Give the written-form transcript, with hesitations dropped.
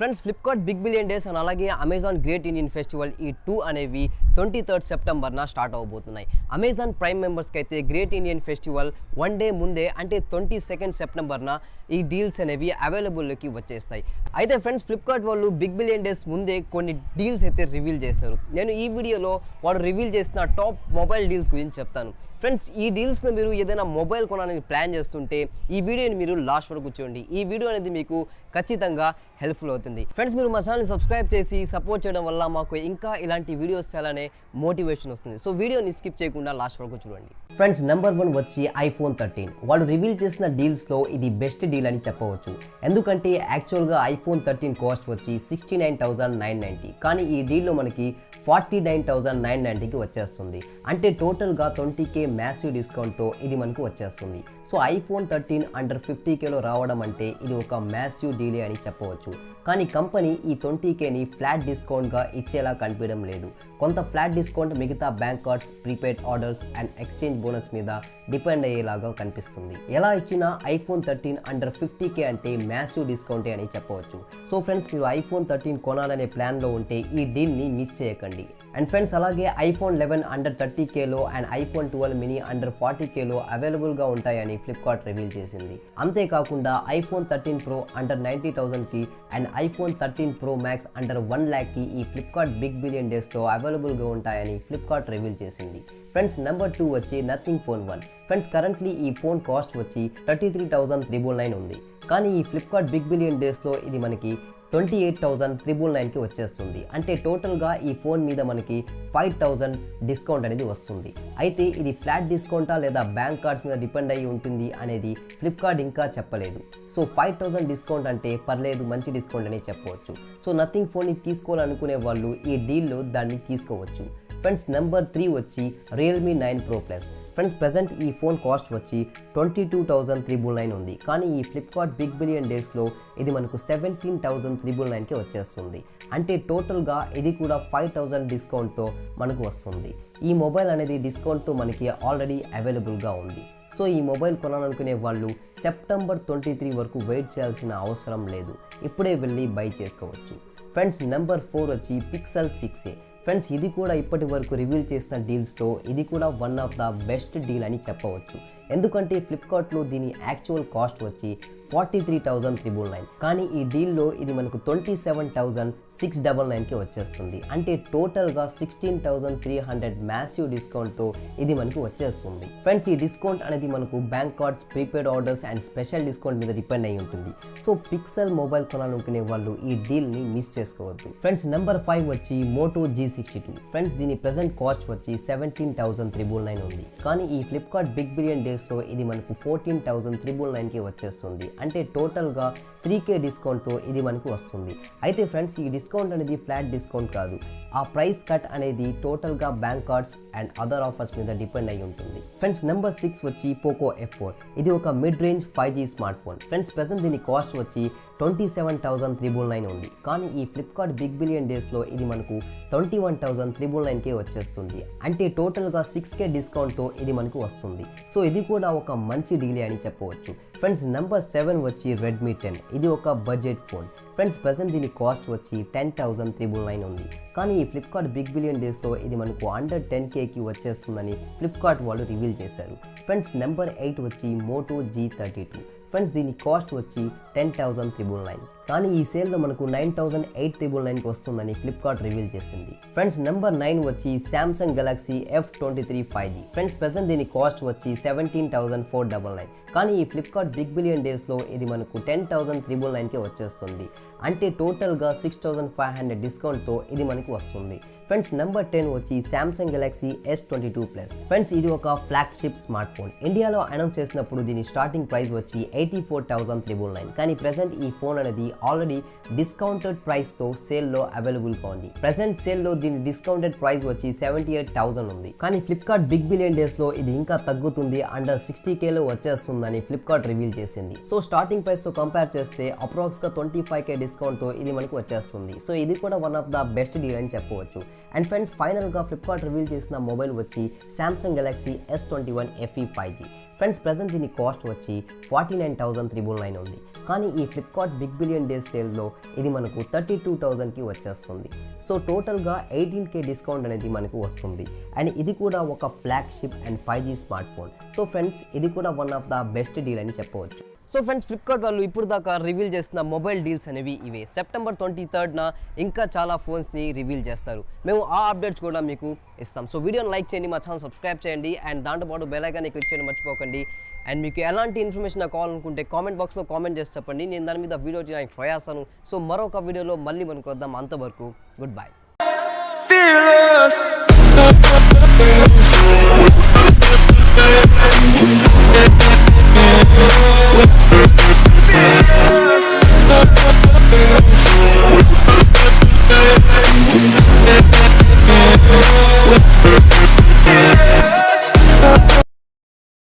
Friends Flipkart big billion days and అలాగే Amazon great Indian festival ఈ 2 అనేవి 23rd సెప్టెంబర్న స్టార్ట్ అవబోతున్నాయి. అమెజాన్ ప్రైమ్ మెంబర్స్కి అయితే గ్రేట్ ఇండియన్ ఫెస్టివల్ 1 డే ముందే అంటే 22nd సెప్టెంబర్న ఈ డీల్స్ అనేవి అవైలబుల్లోకి వచ్చేస్తాయి. అయితే ఫ్రెండ్స్ ఫ్లిప్కార్ట్ వాళ్ళు బిగ్ బిలియన్ డేస్ ముందే కొన్ని డీల్స్ అయితే రివీల్ చేస్తారు. నేను ఈ వీడియోలో వాడు రివీల్ చేసిన టాప్ మొబైల్ డీల్స్ గురించి చెప్తాను. ఫ్రెండ్స్ ఈ డీల్స్లో మీరు ఏదైనా మొబైల్ కొనడానికి ప్లాన్ చేస్తుంటే ఈ వీడియోని మీరు లాస్ట్ వరకు చూడండి. ఈ వీడియో అనేది మీకు ఖచ్చితంగా హెల్ప్ఫుల్ అవుతుంది. ఫ్రెండ్స్ మీరు మా ఛానల్ని సబ్స్క్రైబ్ చేసి సపోర్ట్ చేయడం వల్ల మాకు ఇంకా ఇలాంటి వీడియోస్ చేయాలనే మోటివేషన్ వస్తుంది. సో వీడియోని స్కిప్ చేయకుండా లాస్ట్ వరకు చూడండి. ఫ్రెండ్స్ నెంబర్ 1 వచ్చి iPhone 13. వాళ్ళు రివీల్ చేసిన డీల్స్లో ఇది బెస్ట్ డీల్ అని చెప్పవచ్చు. ఎందుకంటే యాక్చువల్గా iPhone 13 కాస్ట్ వచ్చి 69,990, కానీ ఈ డీల్లో మనకి 49,990కి వచ్చేస్తుంది. అంటే టోటల్గా 20k మ్యాసివ్ డిస్కౌంట్తో ఇది మనకు వచ్చేస్తుంది. సో iPhone 13 అండర్ 50kలో రావడం అంటే ఇది ఒక మ్యాసివ్ డీలే అని చెప్పవచ్చు. కానీ కంపెనీ ఈ 20kని ఫ్లాట్ డిస్కౌంట్గా ఇచ్చేలా కనిపించడం లేదు. కొంత ఫ్లాట్ డిస్కౌంట్ మిగతా bank cards, prepaid orders and exchange bonus మీద డిపెండ్ అయ్యేలాగా కనిపిస్తుంది. ఎలా ఇచ్చినా iPhone 13 అండర్ 50k అంటే మ్యాసివ్ డిస్కౌంటే అని చెప్పవచ్చు. సో ఫ్రెండ్స్ మీరు iPhone 13 కొనాలనే ప్లాన్లో ఉంటే ఈ డీల్ని మిస్ చేయకండి. అండ్ ఫ్రెండ్స్ అలాగే iPhone 11 అండర్ 30kలో అండ్ iPhone 12 mini అండర్ 40kలో అవైలబుల్గా ఉంటాయని ఫ్లిప్కార్ట్ రివీల్ చేసింది. అంతేకాకుండా iPhone 13 Pro అండర్ 90,000కి and iPhone 13 Pro Max under 1 lakhకి ఈ ఫ్లిప్కార్ట్ బిగ్ బిలియన్ డేస్లో అవైలబుల్గా ఉంటాయని ఫ్లిప్కార్ట్ రివీల్ చేసింది. ఫ్రెండ్స్ నెంబర్ 2 వచ్చి నథింగ్ ఫోన్ 1. ఫ్రెండ్స్ కరెంట్లీ ఈ ఫోన్ కాస్ట్ వచ్చి 33,999 ఉంది. కానీ ఈ ఫ్లిప్కార్ట్ బిగ్ బిలియన్ డేస్లో ఇది మనకి 28,999కి వచ్చేస్తుంది. అంటే టోటల్గా ఈ ఫోన్ మీద మనకి 5,000 డిస్కౌంట్ అనేది వస్తుంది. అయితే ఇది ఫ్లాట్ డిస్కౌంటా లేదా బ్యాంక్ కార్డ్స్ మీద డిపెండ్ అయ్యి ఉంటుంది అనేది ఫ్లిప్కార్ట్ ఇంకా చెప్పలేదు. సో 5,000 డిస్కౌంట్ అంటే పర్లేదు, మంచి డిస్కౌంట్ అనే చెప్పవచ్చు. సో నథింగ్ ఫోన్ని తీసుకోవాలనుకునే వాళ్ళు ఈ డీల్లో దాన్ని తీసుకోవచ్చు. ఫ్రెండ్స్ నెంబర్ 3 వచ్చి Realme 9 Pro Plus. Friends present ఈ ఫోన్ కాస్ట్ వచ్చి 22,399 ఉంది. కానీ ఈ ఫ్లిప్కార్ట్ బిగ్ బిలియన్ డేస్లో ఇది మనకు 17,399కి వచ్చేస్తుంది. అంటే టోటల్గా ఇది కూడా 5,000 డిస్కౌంట్తో మనకు వస్తుంది. ఈ మొబైల్ అనేది డిస్కౌంట్తో మనకి ఆల్రెడీ అవైలబుల్గా ఉంది. సో ఈ మొబైల్ కొనాలనుకునే వాళ్ళు సెప్టెంబర్ 23 వరకు వెయిట్ చేయాల్సిన అవసరం లేదు, ఇప్పుడే వెళ్ళి బై చేసుకోవచ్చు. ఫ్రెండ్స్ నెంబర్ 4 వచ్చి పిక్సెల్ 6a. ఫ్రెండ్స్ ఇది కూడా ఇప్పటి వరకు రివీల్ చేసిన డీల్స్తో ఇది కూడా one of the best deal అని చెప్పవచ్చు. ఎందుకంటే ఫ్లిప్కార్ట్లో దీని యాక్చువల్ కాస్ట్ వచ్చి 43,399, కానీ ఈ డీల్లో ఇది మనకు 27,699కి వచ్చేస్తుంది. అంటే టోటల్గా 16,300 మ్యాసివ్ డిస్కౌంట్తో ఇది మనకు వచ్చేస్తుంది. ఫ్రెండ్స్ ఈ డిస్కౌంట్ అనేది మనకు bank cards, prepaid orders and special discount మీద డిపెండ్ అయి ఉంటుంది. సో పిక్సెల్ మొబైల్ కొనాలనుకునే వాళ్ళు ఈ డీల్ని మిస్ చేసుకోవద్దు. ఫ్రెండ్స్ నెంబర్ 5 వచ్చి మోటో G62. ఫ్రెండ్స్ దీని ప్రెజెంట్ కాస్ట్ వచ్చి 17,399 ఉంది. కానీ ఈ ఫ్లిప్కార్ట్ బిగ్ బిలియన్ డేస్లో ఇది మనకు 14,399కి వచ్చేస్తుంది. అంటే టోటల్గా 3k డిస్కౌంట్తో ఇది మనకు వస్తుంది. అయితే ఫ్రెండ్స్ ఈ డిస్కౌంట్ అనేది ఫ్లాట్ డిస్కౌంట్ కాదు. ఆ ప్రైస్ కట్ అనేది టోటల్గా bank cards and other offers మీద డిపెండ్ అయి ఉంటుంది. ఫ్రెండ్స్ నెంబర్ 6 వచ్చి పోకో F4. ఇది ఒక mid range 5G smart phone. Friends present దీని కాస్ట్ వచ్చి 27,399 ఉంది. కానీ ఈ ఫ్లిప్కార్ట్ బిగ్ బిలియన్ డేస్లో ఇది మనకు 21,399కే వచ్చేస్తుంది. అంటే టోటల్గా 6k డిస్కౌంట్తో ఇది మనకు వస్తుంది. సో ఇది కూడా ఒక మంచి డీలే అని చెప్పవచ్చు. ఫ్రెండ్స్ నెంబర్ 7 వచ్చి రెడ్మీ 10. ఇది ఒక బడ్జెట్ ఫోన్. ఫ్రెండ్స్ ప్రజెంట్ దీని కాస్ట్ వచ్చి 10,399 ఉంది. కానీ ఈ ఫ్లిప్కార్ట్ బిగ్ బిలియన్ డేస్లో ఇది మనకు అండర్ 10kకి వచ్చేస్తుందని ఫ్లిప్కార్ట్ వాళ్ళు రివీల్ చేశారు. ఫ్రెండ్స్ నెంబర్ 8 వచ్చి మోటో G32. ఫ్రెండ్స్ దీని కాస్ట్ వచ్చి 10,399, కానీ ఈ సేల్లో మనకు 9,899కి వస్తుందని ఫ్లిప్కార్ట్ రివీల్ చేసింది. ఫ్రెండ్స్ నెంబర్ 9 వచ్చి Samsung Galaxy F23 5G. Friends present దీని కాస్ట్ వచ్చి 17,499, కానీ ఈ ఫ్లిప్కార్ట్ బిగ్ బిలియన్ డేస్లో ఇది మనకు 10,399కి వచ్చేస్తుంది. అంటే టోటల్గా 6,500 డిస్కౌంట్తో ఇది మనకు వస్తుంది. ఫ్రెండ్స్ నెంబర్ 10 వచ్చి Samsung Galaxy S22 Plus. Friends ఇది ఒక ఫ్లాగ్షిప్ స్మార్ట్ ఫోన్. ఇండియాలో అనౌన్స్ చేసినప్పుడు దీని స్టార్టింగ్ ప్రైస్ వచ్చి 84,399, కానీ ప్రెజెంట్ ఈ ఫోన్ అనేది ఆల్రెడీ డిస్కౌంటెడ్ ప్రైస్తో సేల్లో అవైలబుల్గా ఉంది. ప్రెజెంట్ సేల్లో దీని డిస్కౌంటెడ్ ప్రైస్ వచ్చి 78,000 ఉంది. కానీ ఫ్లిప్కార్ట్ బిగ్ బిలియన్ డేస్లో ఇది ఇంకా తగ్గుతుంది, అండర్ 60kలో వచ్చేస్తుందని ఫ్లిప్కార్ట్ రివీల్ చేసింది. సో స్టార్టింగ్ ప్రైస్తో కంపేర్ చేస్తే అప్రాక్స్గా 25k డిస్కౌంట్తో ఇది మనకు వచ్చేస్తుంది. సో ఇది కూడా one of the best deal అని చెప్పవచ్చు. అండ్ ఫ్రెండ్స్ ఫైనల్గా ఫ్లిప్కార్ట్ రివీల్ చేసిన మొబైల్ వచ్చి Samsung Galaxy S21 FE 5G. Friends present దీని కాస్ట్ వచ్చి 49,999 ఉంది. కానీ ఈ ఫ్లిప్కార్ట్ బిగ్ బిలియన్ డేస్ సేల్లో ఇది మనకు 32,000కి వచ్చేస్తుంది. సో టోటల్గా 18K డిస్కౌంట్ అనేది మనకు వస్తుంది. అండ్ ఇది కూడా ఒక flagship and 5G smart phone. So friends ఇది కూడా one of the best deal అని చెప్పవచ్చు. సో ఫ్రెండ్స్ ఫ్లిప్కార్ట్ వాళ్ళు ఇప్పుడు దాకా రివీల్ చేసిన మొబైల్ డీల్స్ అనేవి ఇవే. సెప్టెంబర్ 23న ఇంకా చాలా ఫోన్స్ని రివీల్ చేస్తారు. మేము ఆ అప్డేట్స్ కూడా మీకు ఇస్తాం. సో వీడియోని లైక్ చేయండి, మా ఛానల్ సబ్స్క్రైబ్ చేయండి అండ్ దాంతోపాటు బెల్ ఐకాన్ని క్లిక్ చేయడం మర్చిపోకండి. అండ్ మీకు ఎలాంటి ఇన్ఫర్మేషన్ కావాలనుకుంటే కామెంట్ బాక్స్లో కామెంట్ చేసి చెప్పండి, నేను దాని మీద వీడియో చేయడానికి ట్రై చేస్తాను. సో మరొక వీడియోలో మళ్ళీ మనకు వద్దాం. అంతవరకు గుడ్ బై. Fearless.